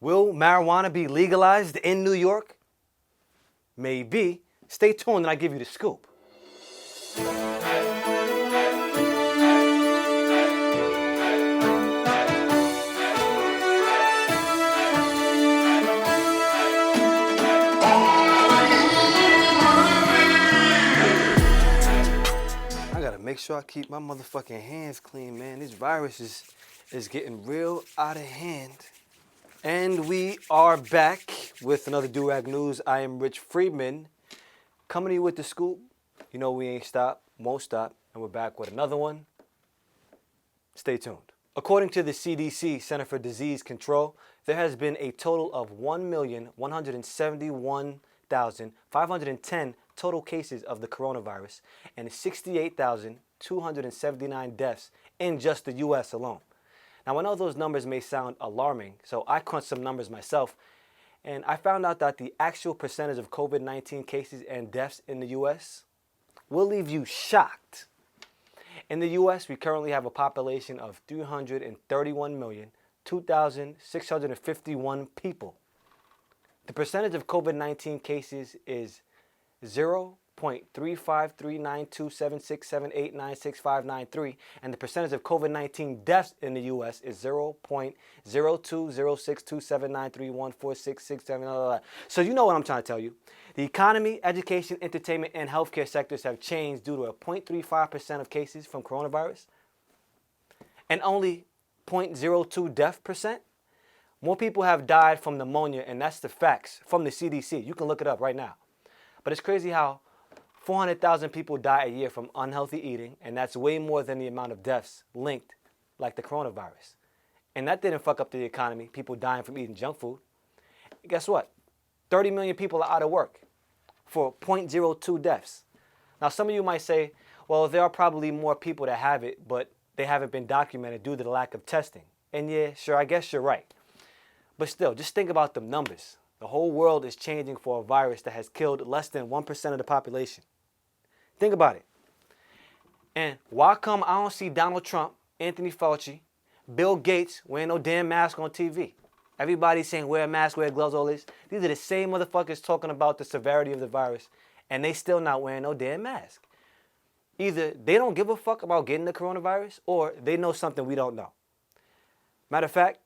Will marijuana be legalized in New York? Maybe. Stay tuned and I give you the scoop. I gotta make sure I keep my motherfucking hands clean, man. This virus is getting real out of hand. And we are back with another Durag News. I am Rich Friedman, coming to you with the scoop. You know we ain't stop, won't stop, and we're back with another one. Stay tuned. According to the CDC, Center for Disease Control, there has been a total of 1,171,510 total cases of the coronavirus and 68,279 deaths in just the U.S. alone. Now, I know those numbers may sound alarming, so I crunched some numbers myself, and I found out that the actual percentage of COVID-19 cases and deaths in the U.S. will leave you shocked. In the U.S., we currently have a population of 331,002,651 people. The percentage of COVID-19 cases is 0.353927678965993, and the percentage of COVID-19 deaths in the U.S. is 0.0206279314667. So you know what I'm trying to tell you. The economy, education, entertainment, and healthcare sectors have changed due to a 0.35% of cases from coronavirus and only 0.02 death percent. More people have died from pneumonia, and that's the facts from the CDC. You can look it up right now. But it's crazy how 400,000 people die a year from unhealthy eating, and that's way more than the amount of deaths linked like the coronavirus. And that didn't fuck up the economy, people dying from eating junk food. Guess what? 30 million people are out of work for 0.02 deaths. Now, some of you might say, well, there are probably more people that have it, but they haven't been documented due to the lack of testing. And yeah, sure, I guess you're right. But still, just think about the numbers. The whole world is changing for a virus that has killed less than 1% of the population. Think about it. And why come I don't see Donald Trump, Anthony Fauci, Bill Gates wearing no damn mask on TV? Everybody's saying wear a mask, wear gloves, all this. These are the same motherfuckers talking about the severity of the virus, and they still not wearing no damn mask. Either they don't give a fuck about getting the coronavirus, or they know something we don't know. Matter of fact,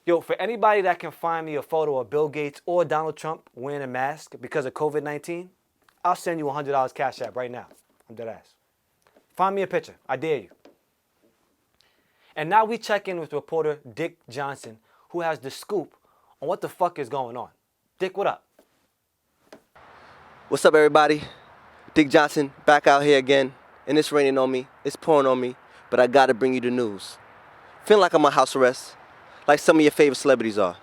yo, for anybody that can find me a photo of Bill Gates or Donald Trump wearing a mask because of COVID-19, I'll send you $100 Cash App right now. I'm dead ass. Find me a picture. I dare you. And now we check in with reporter Dick Johnson, who has the scoop on what the fuck is going on. Dick, what up? What's up, everybody? Dick Johnson, back out here again. And it's raining on me, it's pouring on me, but I gotta bring you the news. Feeling like I'm on house arrest, like some of your favorite celebrities are.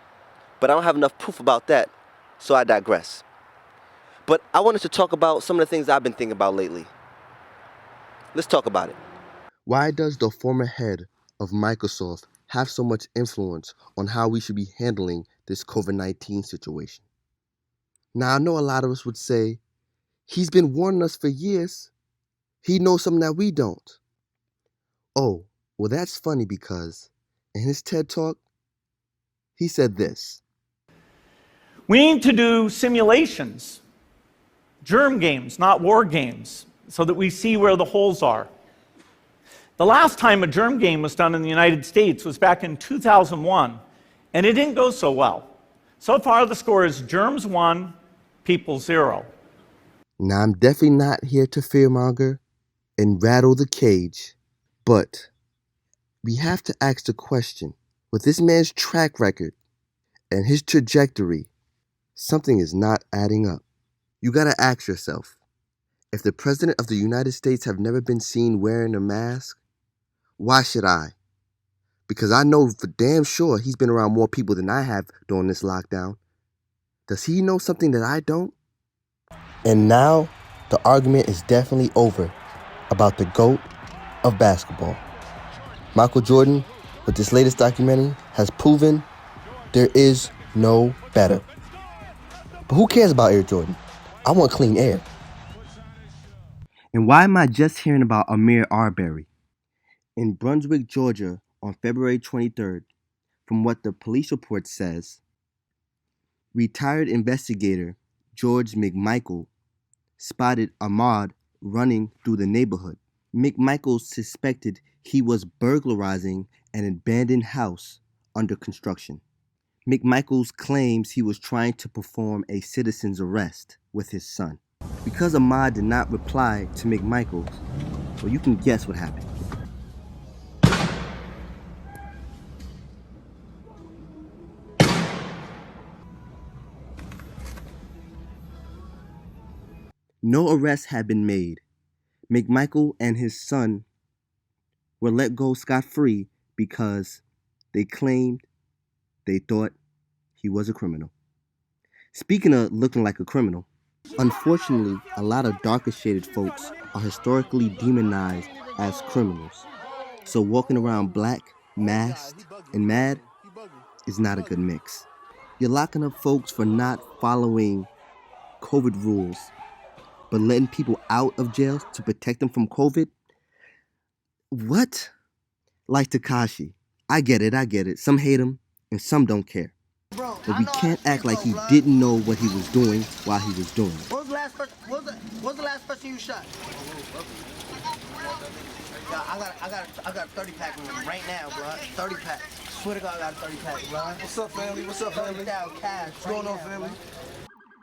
But I don't have enough proof about that, so I digress. But I wanted to talk about some of the things I've been thinking about lately. Let's talk about it. Why does the former head of Microsoft have so much influence on how we should be handling this COVID-19 situation? Now, I know a lot of us would say, he's been warning us for years. He knows something that we don't. Oh, well, that's funny because in his TED Talk, he said this. We need to do simulations, germ games, not war games, so that we see where the holes are. The last time a germ game was done in the United States was back in 2001, and it didn't go so well. So far, the score is germs 1, people 0. Now, I'm definitely not here to fearmonger and rattle the cage, but we have to ask the question, with this man's track record and his trajectory, something is not adding up. You gotta ask yourself, if the President of the United States have never been seen wearing a mask, why should I? Because I know for damn sure he's been around more people than I have during this lockdown. Does he know something that I don't? And now, the argument is definitely over about the GOAT of basketball. Michael Jordan, with this latest documentary, has proven there is no better. But who cares about Air Jordan? I want clean air. And why am I just hearing about Amir Arbery? In Brunswick, Georgia, on February 23rd, from what the police report says, Retired investigator George McMichael spotted Ahmad running through the neighborhood. McMichael suspected he was burglarizing an abandoned house under construction. McMichaels claims he was trying to perform a citizen's arrest with his son. Because Ahmad did not reply to McMichaels, well, you can guess what happened. No arrests had been made. McMichael and his son were let go scot-free because they claimed they thought he was a criminal. Speaking of looking like a criminal, unfortunately, a lot of darker shaded folks are historically demonized as criminals. So walking around black, masked, and mad is not a good mix. You're locking up folks for not following COVID rules, but letting people out of jail to protect them from COVID? What? Like Tekashi. I get it. Some hate him and some don't care. But we can't act like he didn't know what he was doing while he was doing it. What was the last person you shot? Yeah, I got a 30 pack right now, bro. 30 pack. Swear to God, I got a 30 pack, bro. What's up, family? What's going on, family?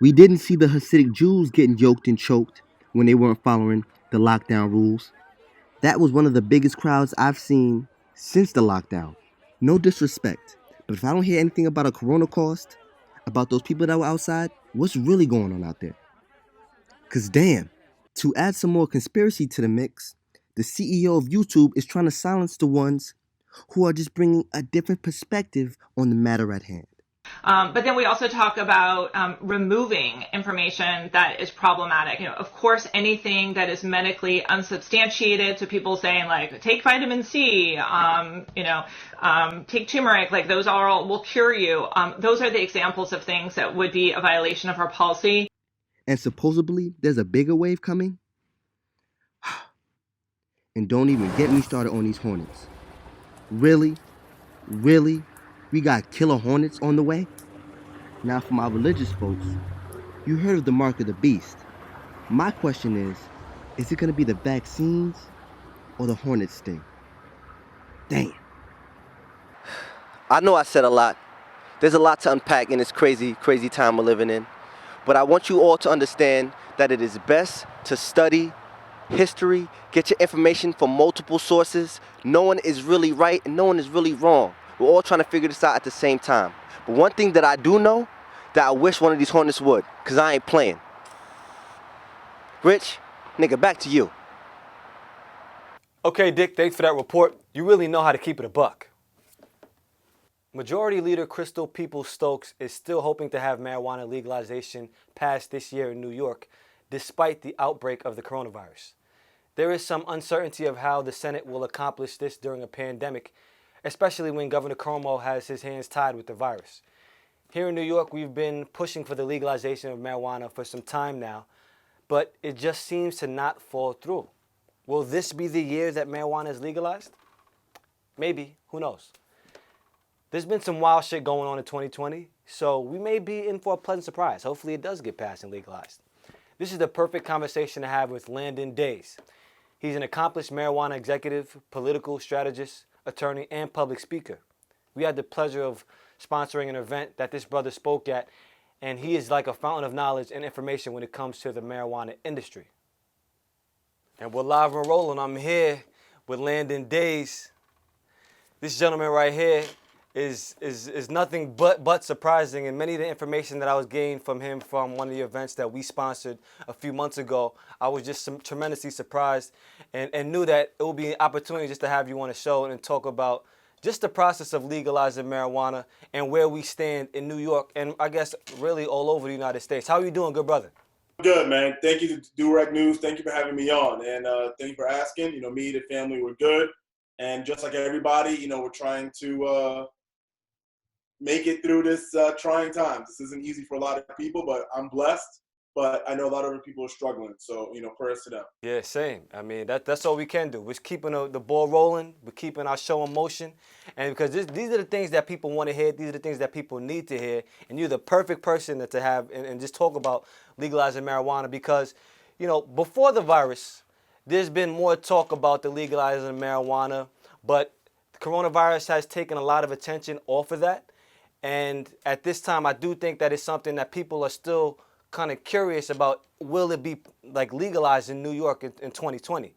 We didn't see the Hasidic Jews getting yoked and choked when they weren't following the lockdown rules. That was one of the biggest crowds I've seen since the lockdown. No disrespect, but if I don't hear anything about a corona cost, about those people that were outside, what's really going on out there? Cause damn, to add some more conspiracy to the mix, the CEO of YouTube is trying to silence the ones who are just bringing a different perspective on the matter at hand. But then we also talk about removing information that is problematic. Of course, anything that is medically unsubstantiated, so people saying like, take vitamin C, take turmeric, like those all will cure you. Those are the examples of things that would be a violation of our policy. And supposedly there's a bigger wave coming? And don't even get me started on these hornets. Really? We got killer hornets on the way? Now for my religious folks, you heard of the mark of the beast. My question is it gonna be the vaccines or the hornet sting? Damn. I know I said a lot. There's a lot to unpack in this crazy time we're living in. But I want you all to understand that it is best to study history, get your information from multiple sources. No one is really right and no one is really wrong. We're all trying to figure this out at the same time. But one thing that I do know, that I wish one of these hornets would, because I ain't playing. Rich, nigga, back to you. Okay, Dick, thanks for that report. You really know how to keep it a buck. Majority Leader Crystal Peoples-Stokes is still hoping to have marijuana legalization passed this year in New York, despite the outbreak of the coronavirus. There is some uncertainty of how the Senate will accomplish this during a pandemic, especially when Governor Cuomo has his hands tied with the virus. Here in New York, we've been pushing for the legalization of marijuana for some time now, but it just seems to not fall through. Will this be the year that marijuana is legalized? Maybe, who knows? There's been some wild shit going on in 2020, so we may be in for a pleasant surprise. Hopefully it does get passed and legalized. This is the perfect conversation to have with Landon Days. He's an accomplished marijuana executive, political strategist, attorney, and public speaker. We had the pleasure of sponsoring an event that this brother spoke at, and he is like a fountain of knowledge and information when it comes to the marijuana industry. And we're live and rolling. I'm here with Landon Days. This gentleman right here is nothing but surprising, and many of the information that I was gained from him from one of the events that we sponsored a few months ago, I was just tremendously surprised and knew that it would be an opportunity just to have you on the show and talk about just the process of legalizing marijuana and where we stand in New York and I guess really all over the United States. How are you doing, good brother? Good, man. Thank you to Durag News. Thank you for having me on, and thank you for asking. Me, the family, we're good, and just like everybody, we're trying to make it through this trying time. This isn't easy for a lot of people, but I'm blessed. but I know a lot of other people are struggling. So, prayers to them. Yeah, same. I mean, that's all we can do. We're keeping the ball rolling. We're keeping our show in motion. And because these are the things that people want to hear. These are the things that people need to hear. And you're the perfect person to have and just talk about legalizing marijuana because, before the virus, there's been more talk about the legalizing of marijuana, but the coronavirus has taken a lot of attention off of that. And at this time, I do think that it's something that people are still kind of curious about. Will it be like legalized in New York in 2020?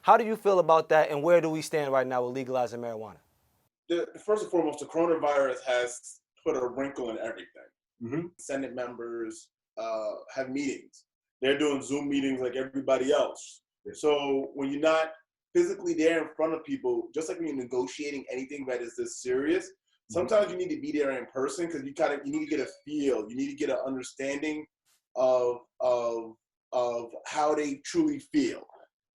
How do you feel about that, and where do we stand right now with legalizing marijuana? First and foremost, the coronavirus has put a wrinkle in everything. Senate members have meetings. They're doing Zoom meetings like everybody else. So when you're not physically there in front of people, just like when you're negotiating anything that is this serious, sometimes you need to be there in person because you need to get a feel. You need to get an understanding of how they truly feel,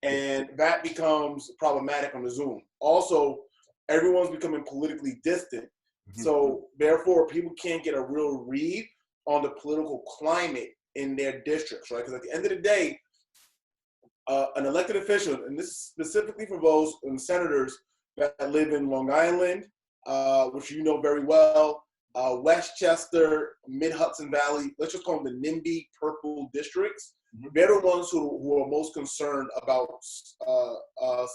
and that becomes problematic on the Zoom. Also, everyone's becoming politically distant, so therefore people can't get a real read on the political climate in their districts, right? Because at the end of the day, an elected official, and this is specifically for those senators that live in Long Island, which you know very well, Westchester, Mid-Hudson Valley, let's just call them the NIMBY purple districts. They're the ones who are most concerned about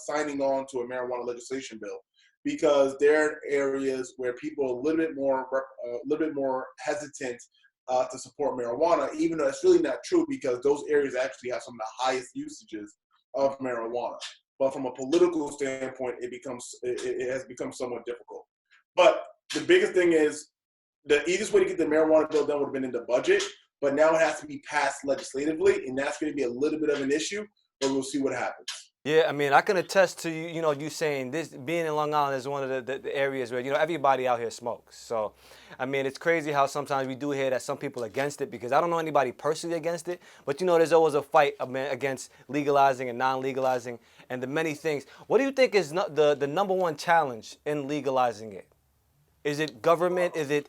signing on to a marijuana legislation bill because they're areas where people are a little bit more hesitant to support marijuana, even though it's really not true because those areas actually have some of the highest usages of marijuana. But from a political standpoint, it has become somewhat difficult. But the biggest thing is the easiest way to get the marijuana bill done would have been in the budget, but now it has to be passed legislatively, and that's going to be a little bit of an issue, but we'll see what happens. Yeah, I mean, I can attest to you saying this. Being in Long Island is one of the areas where everybody out here smokes. So, I mean, it's crazy how sometimes we do hear that some people are against it because I don't know anybody personally against it, but there's always a fight against legalizing and non-legalizing and the many things. What do you think is the number one challenge in legalizing it? Is it government? Is it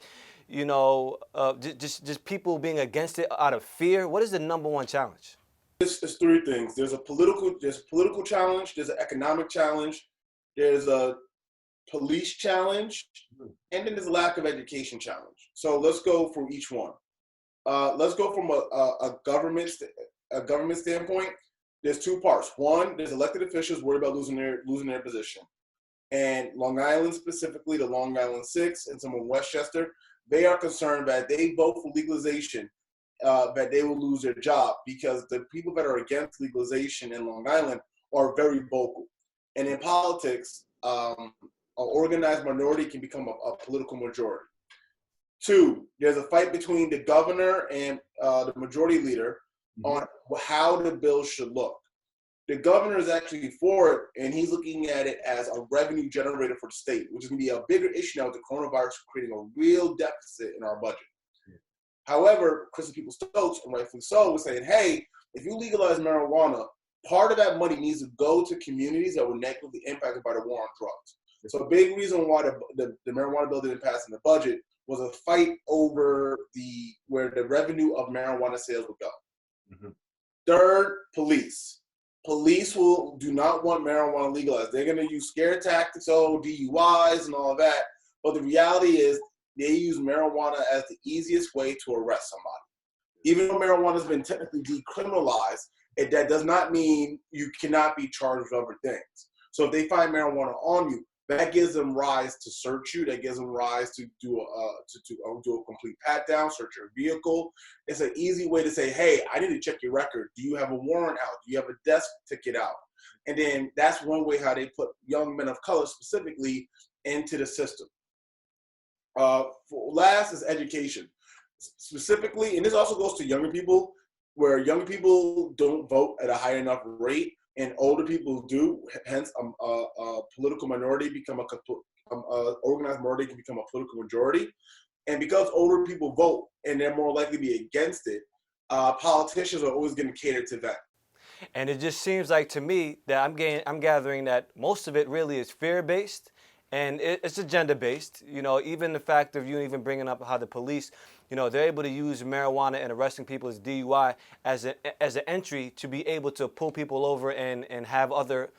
just people being against it out of fear? What is the number one challenge? It's three things. There's a political challenge, there's an economic challenge, there's a police challenge, and then there's a lack of education challenge. So let's go for each one. Let's go from a government standpoint. There's two parts. One, there's elected officials worried about losing their position. And Long Island specifically, the Long Island Six and some of Westchester, they are concerned that they vote for legalization, that they will lose their job because the people that are against legalization in Long Island are very vocal. And in politics, an organized minority can become a political majority. Two, there's a fight between the governor and the majority leader on how the bill should look. The governor is actually for it, and he's looking at it as a revenue generator for the state, which is going to be a bigger issue now with the coronavirus creating a real deficit in our budget. However, Kristen Peoples-Stokes, and rightfully so, was saying, hey, if you legalize marijuana, part of that money needs to go to communities that were negatively impacted by the war on drugs. So a big reason why the marijuana bill didn't pass in the budget was a fight over where the revenue of marijuana sales would go. Third, police. Police do not want marijuana legalized. They're going to use scare tactics, DUIs and all of that. But the reality is they use marijuana as the easiest way to arrest somebody. Even though marijuana has been technically decriminalized, that does not mean you cannot be charged with other things. So if they find marijuana on you, that gives them rise to search you. That gives them rise to do a complete pat down, search your vehicle. It's an easy way to say, hey, I need to check your record. Do you have a warrant out? Do you have a desk ticket out? And then that's one way how they put young men of color specifically into the system. Last is education. Specifically, and this also goes to younger people, where young people don't vote at a high enough rate, and older people do. Hence, a political minority organized minority can become a political majority. And because older people vote and they're more likely to be against it, politicians are always going to cater to that. And it just seems like to me that I'm gathering that most of it really is fear-based, And it's agenda-based. You know, even the fact of you even bringing up how the police, you know, they're able to use marijuana and arresting people as DUI as an entry to be able to pull people over and have other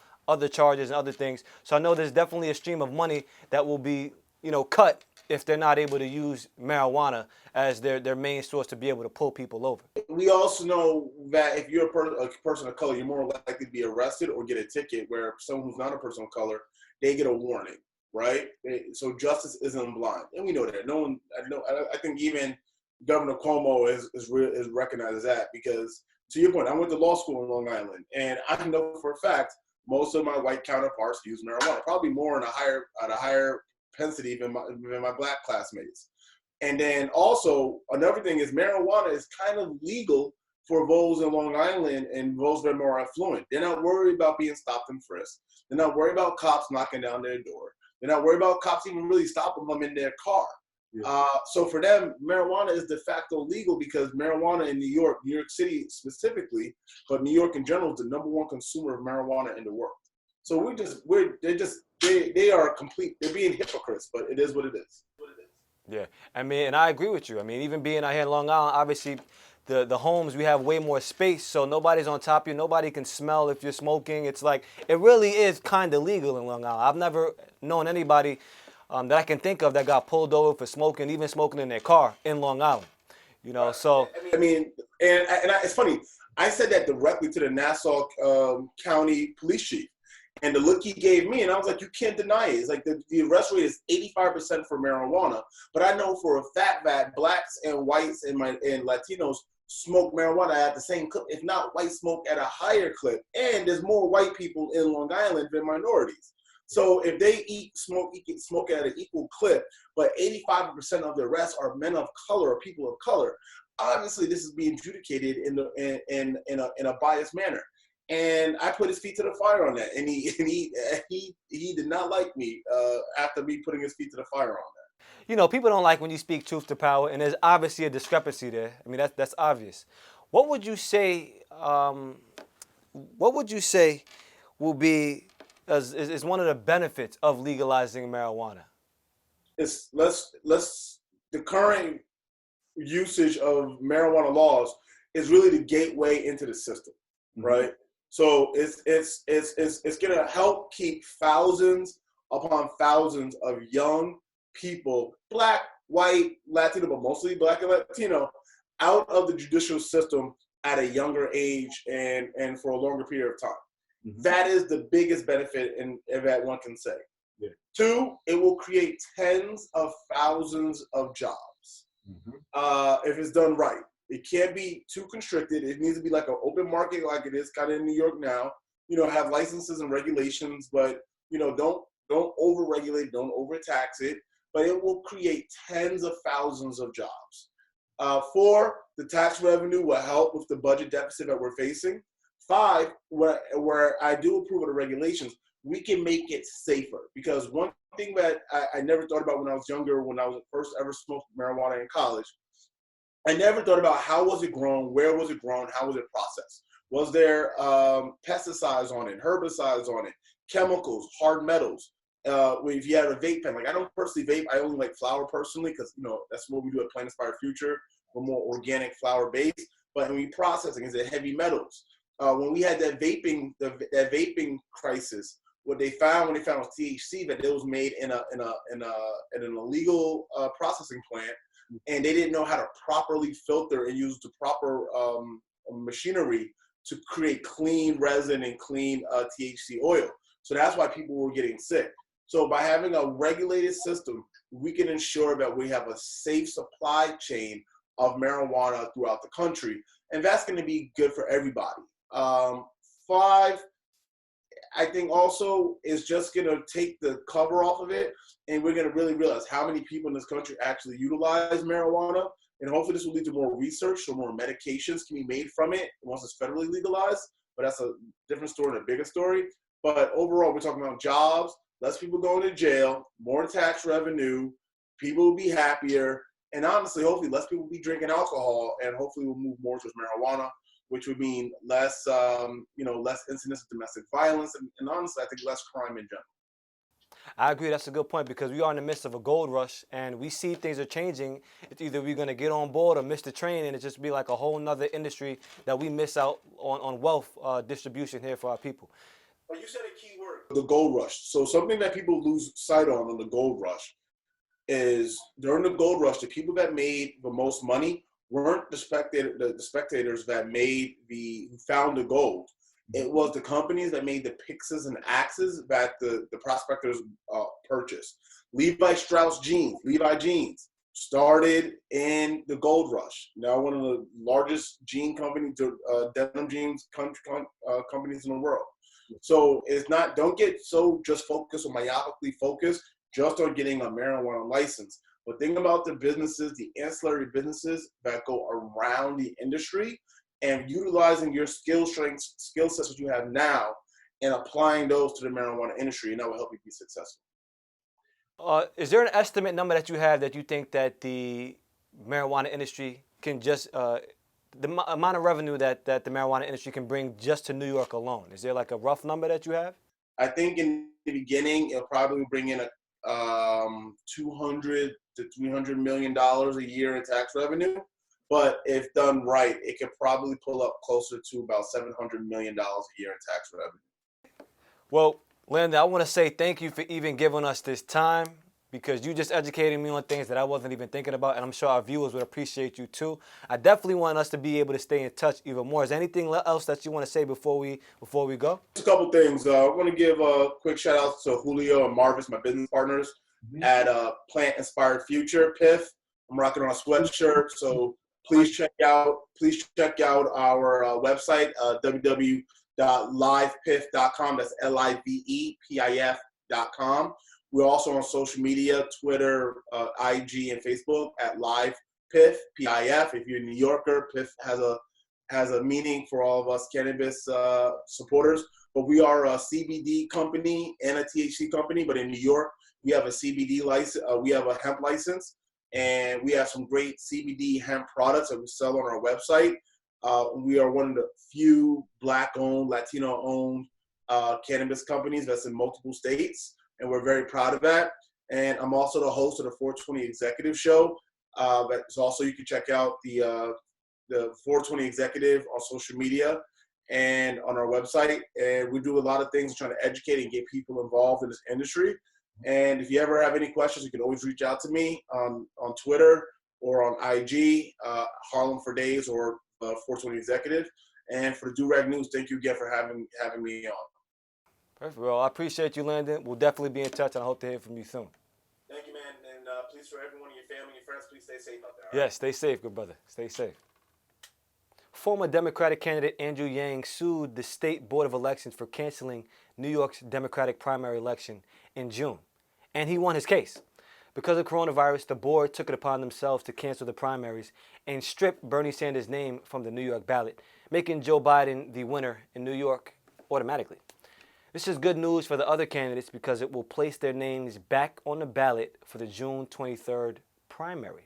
charges and other things. So I know there's definitely a stream of money that will be, you know, cut if they're not able to use marijuana as their main source to be able to pull people over. We also know that if you're a person of color, you're more likely to be arrested or get a ticket, where someone who's not a person of color, they get a warning, right? So justice isn't blind, and we know that. No one, I think even Governor Cuomo is recognized as that, because to your point, I went to law school in Long Island, and I know for a fact most of my white counterparts use marijuana, probably more at a higher propensity than my black classmates. And then also another thing is marijuana is kind of legal for those in Long Island and those that are more affluent. They're not worried about being stopped and frisked. They're not worried about cops knocking down their door. They're not worried about cops even really stopping them in their car. Yeah. So for them, marijuana is de facto legal because marijuana in New York City specifically, but New York in general is the #1 consumer of marijuana in the world. So they are complete, they're being hypocrites, but it is what it is. Yeah, I mean, and I agree with you. I mean, even being out here in Long Island, obviously, the homes, we have way more space, so nobody's on top of you. Nobody can smell if you're smoking. It's like, it really is kind of legal in Long Island. I've never known anybody that I can think of that got pulled over for smoking, even smoking in their car in Long Island. You know, so. I mean, it's funny. I said that directly to the Nassau County police chief. And the look he gave me, and I was like, you can't deny it. It's like the arrest rate is 85% for marijuana. But I know for a fact that blacks and whites and Latinos smoke marijuana at the same clip, if not white smoke at a higher clip. And there's more white people in Long Island than minorities. So if they smoke at an equal clip, but 85% of the arrests are men of color or people of color, obviously this is being adjudicated in a biased manner. And I put his feet to the fire on that, and he did not like me after me putting his feet to the fire on that. You know, people don't like when you speak truth to power, and there's obviously a discrepancy there. I mean, that's obvious. What would you say? Will be is one of the benefits of legalizing marijuana? It's the current usage of marijuana laws is really the gateway into the system, right? So it's gonna help keep thousands upon thousands of young people, black, white, Latino, but mostly black and Latino, out of the judicial system at a younger age and for a longer period of time. Mm-hmm. That is the biggest benefit that one can say. Yeah. 2, it will create tens of thousands of jobs if it's done right. It can't be too constricted. It needs to be like an open market, like it is kind of in New York now. You know, have licenses and regulations, but you know, don't over-regulate, don't overtax it. But it will create tens of thousands of jobs. 4, the tax revenue will help with the budget deficit that we're facing. 5, where I do approve of the regulations, we can make it safer. Because one thing that I never thought about when I was younger, when I was first ever smoked marijuana in college, I never thought about how was it grown, where was it grown, how was it processed? Was there pesticides on it, herbicides on it, chemicals, hard metals? If you had a vape pen, like I don't personally vape, I only like flower personally because you know that's what we do at Plant Inspired Future. We're more organic flower based. But when we processing, is it heavy metals? When we had that vaping crisis, what they found when they found was THC, that it was made in an illegal processing plant. And they didn't know how to properly filter and use the proper machinery to create clean resin and clean THC oil. So that's why people were getting sick. So by having a regulated system, we can ensure that we have a safe supply chain of marijuana throughout the country. And that's going to be good for everybody. 5, I think also is just going to take the cover off of it, and we're going to really realize how many people in this country actually utilize marijuana, and hopefully this will lead to more research so more medications can be made from it once it's federally legalized, but that's a different story and a bigger story. But overall, we're talking about jobs, less people going to jail, more tax revenue, people will be happier, and honestly, hopefully less people will be drinking alcohol, and hopefully we'll move more towards marijuana, which would mean less, less incidents of domestic violence, and honestly, I think less crime in general. I agree. That's a good point because we are in the midst of a gold rush and we see things are changing. It's either we're going to get on board or miss the train, and it just be like a whole nother industry that we miss out on wealth distribution here for our people. Well, you said a key word, the gold rush. So something that people lose sight on the gold rush is during the gold rush, the people that made the most money weren't the spectators that who found the gold. It was the companies that made the picks and axes that the prospectors purchased. Levi jeans started in the gold rush. Now one of the largest jean companies, denim jeans companies in the world. So it's not, don't get so just focused or myopically focused just on getting a marijuana license. But think about the businesses, the ancillary businesses that go around the industry, and utilizing your skill sets that you have now and applying those to the marijuana industry, and that will help you be successful. Is there an estimate number that you have that you think that the marijuana industry can just, the amount of revenue that the marijuana industry can bring just to New York alone? Is there like a rough number that you have? I think in the beginning, it'll probably bring in $200 to $300 million a year in tax revenue. But if done right, it could probably pull up closer to about $700 million a year in tax revenue. Well, Linda, I want to say thank you for even giving us this time, because you just educated me on things that I wasn't even thinking about, and I'm sure our viewers would appreciate you too. I definitely want us to be able to stay in touch even more. Is there anything else that you want to say before we go? Just a couple things. I want to give a quick shout out to Julio and Marvis, my business partners at Plant Inspired Future, PIF. I'm rocking on a sweatshirt, so please check out our website, www.livepif.com. That's LIVEPIF.com. We're also on social media, Twitter, IG, and Facebook at LivePIF, PIF. If you're a New Yorker, PIF has a meaning for all of us cannabis supporters. But we are a CBD company and a THC company. But in New York, we have a CBD license. We have a hemp license. And we have some great CBD hemp products that we sell on our website. We are one of the few Black-owned, Latino-owned cannabis companies that's in multiple states, and we're very proud of that. And I'm also the host of the 420 Executive Show. That's also, you can check out the 420 Executive on social media and on our website. And we do a lot of things trying to educate and get people involved in this industry. And if you ever have any questions, you can always reach out to me on Twitter or on IG, Harlem for Days or 420 Executive. And for the Do-Rag News, thank you again for having me on. Perfect. Well, I appreciate you, Landon. We'll definitely be in touch, and I hope to hear from you soon. Thank you, man. And please, for everyone, your family, your friends, please stay safe out there. Yes, stay safe, good brother. Stay safe. Former Democratic candidate Andrew Yang sued the State Board of Elections for canceling New York's Democratic primary election in June, and he won his case. Because of coronavirus, the board took it upon themselves to cancel the primaries and strip Bernie Sanders' name from the New York ballot, making Joe Biden the winner in New York automatically. This is good news for the other candidates because it will place their names back on the ballot for the June 23rd primary.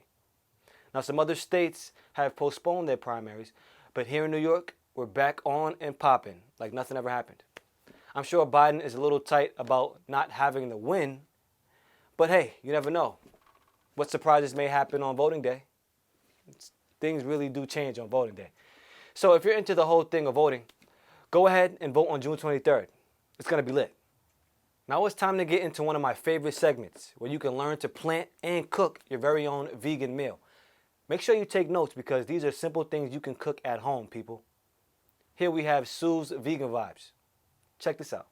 Now, some other states have postponed their primaries, but here in New York, we're back on and popping like nothing ever happened. I'm sure Biden is a little tight about not having the win, but hey, you never know. What surprises may happen on voting day? Things really do change on voting day. So if you're into the whole thing of voting, go ahead and vote on June 23rd. It's going to be lit. Now it's time to get into one of my favorite segments where you can learn to plant and cook your very own vegan meal. Make sure you take notes because these are simple things you can cook at home, people. Here we have Sue's Vegan Vibes. Check this out.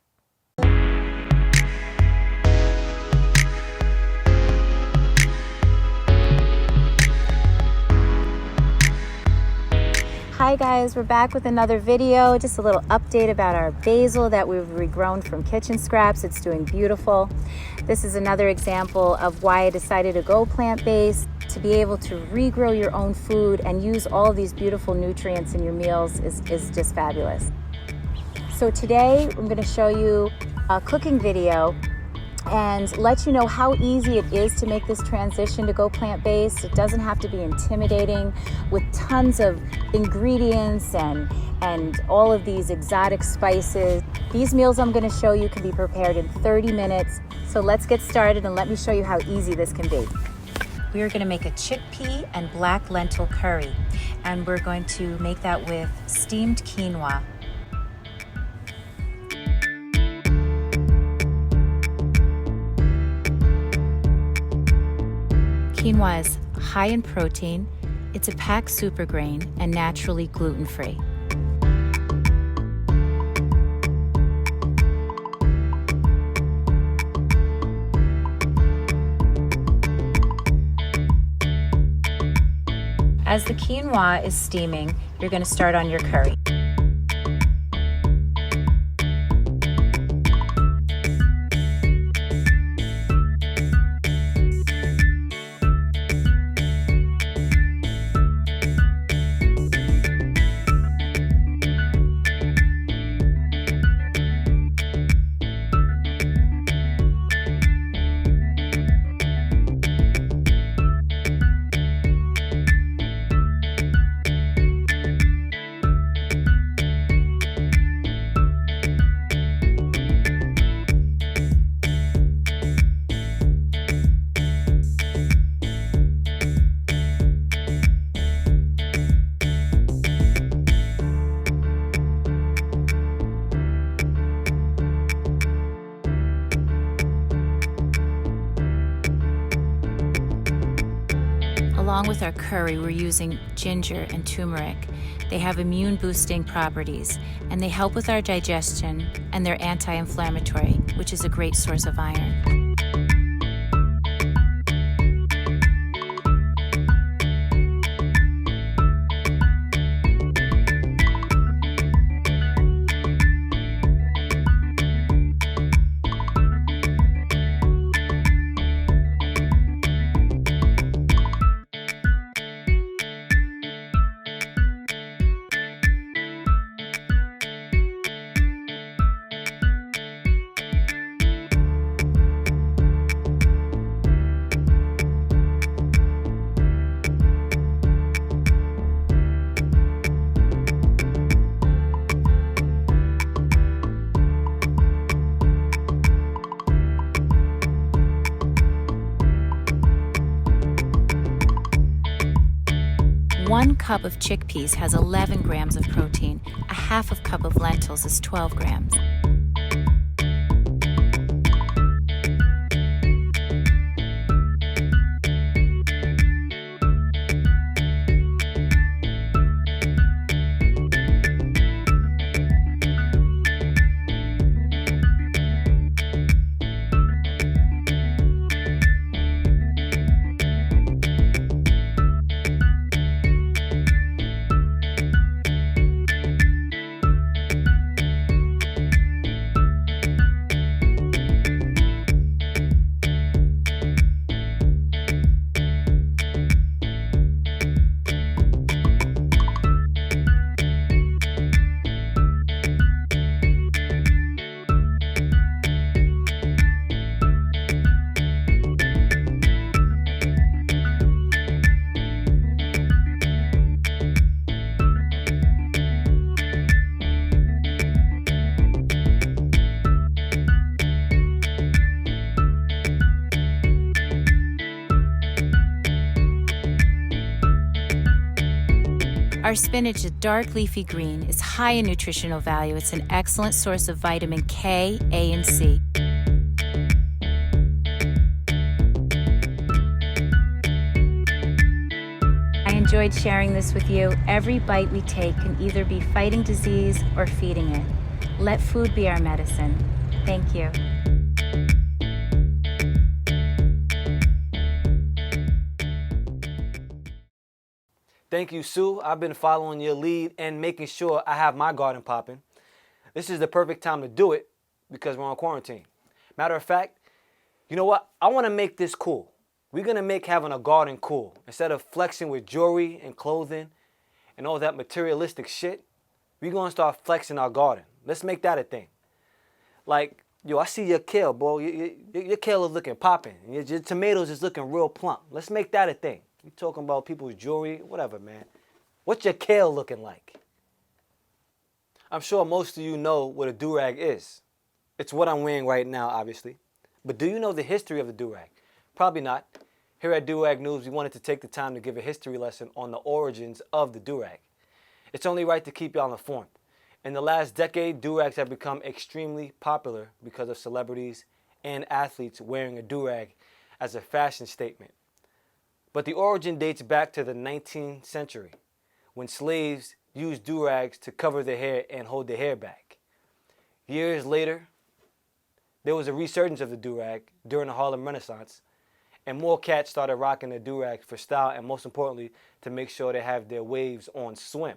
Hi guys, we're back with another video. Just a little update about our basil that we've regrown from kitchen scraps. It's doing beautiful. This is another example of why I decided to go plant-based. To be able to regrow your own food and use all these beautiful nutrients in your meals is just fabulous. So today I'm going to show you a cooking video and let you know how easy it is to make this transition to go plant-based. It doesn't have to be intimidating with tons of ingredients and all of these exotic spices. These meals I'm going to show you can be prepared in 30 minutes. So let's get started and let me show you how easy this can be. We are going to make a chickpea and black lentil curry, and we're going to make that with steamed quinoa. Quinoa is high in protein, it's a packed super grain, and naturally gluten-free. As the quinoa is steaming, you're going to start on your curry. Along with our curry, we're using ginger and turmeric. They have immune boosting properties, and they help with our digestion, and they're anti-inflammatory, which is a great source of iron. One cup of chickpeas has 11 grams of protein. A half of cup of lentils is 12 grams. Our spinach, a dark leafy green, is high in nutritional value. It's an excellent source of vitamin K, A, and C. I enjoyed sharing this with you. Every bite we take can either be fighting disease or feeding it. Let food be our medicine. Thank you. Thank you, Sue. I've been following your lead and making sure I have my garden popping. This is the perfect time to do it because we're on quarantine. Matter of fact, you know what? I want to make this cool. We're going to make having a garden cool. Instead of flexing with jewelry and clothing and all that materialistic shit, we're going to start flexing our garden. Let's make that a thing. Like, yo, I see your kale, boy. Your kale is looking popping. Your tomatoes is looking real plump. Let's make that a thing. You talking about people's jewelry, whatever, man. What's your kale looking like? I'm sure most of you know what a do-rag is. It's what I'm wearing right now, obviously. But do you know the history of the do-rag? Probably not. Here at Do-Rag News, we wanted to take the time to give a history lesson on the origins of the do-rag. It's only right to keep y'all informed. In the last decade, do-rags have become extremely popular because of celebrities and athletes wearing a do-rag as a fashion statement. But the origin dates back to the 19th century, when slaves used do-rags to cover their hair and hold their hair back. Years later, there was a resurgence of the do-rag during the Harlem Renaissance, and more cats started rocking the do-rag for style and, most importantly, to make sure they have their waves on swim.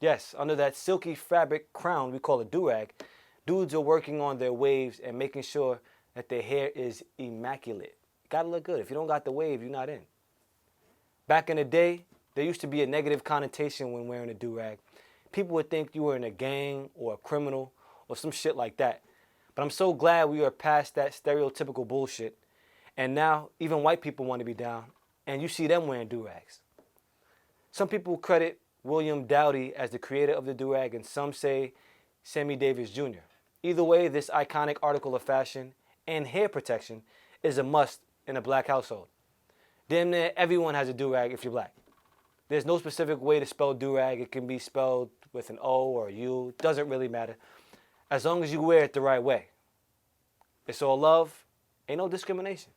Yes, under that silky fabric crown we call a do-rag, dudes are working on their waves and making sure that their hair is immaculate. Gotta look good. If you don't got the wave, you're not in. Back in the day, there used to be a negative connotation when wearing a do-rag. People would think you were in a gang or a criminal or some shit like that. But I'm so glad we are past that stereotypical bullshit. And now, even white people want to be down, and you see them wearing do-rags. Some people credit William Dowdy as the creator of the do-rag, and some say Sammy Davis Jr. Either way, this iconic article of fashion and hair protection is a must in a black household. Damn near everyone has a do-rag if you're black. There's no specific way to spell do-rag. It can be spelled with an O or a U. Doesn't really matter. As long as you wear it the right way. It's all love. Ain't no discrimination.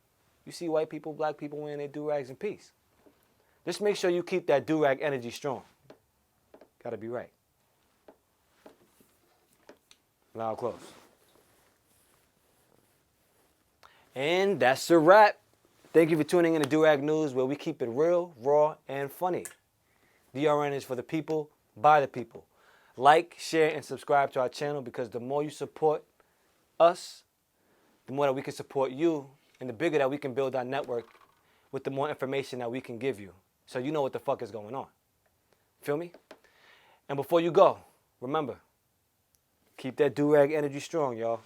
You see white people, black people wearing their do-rags in peace. Just make sure you keep that do-rag energy strong. Gotta be right. Now close. And that's a wrap. Thank you for tuning in to Do-Rag News, where we keep it real, raw, and funny. DRN is for the people, by the people. Like, share, and subscribe to our channel, because the more you support us, the more that we can support you, and the bigger that we can build our network with the more information that we can give you. So you know what the fuck is going on. Feel me? And before you go, remember, keep that do-rag energy strong, y'all.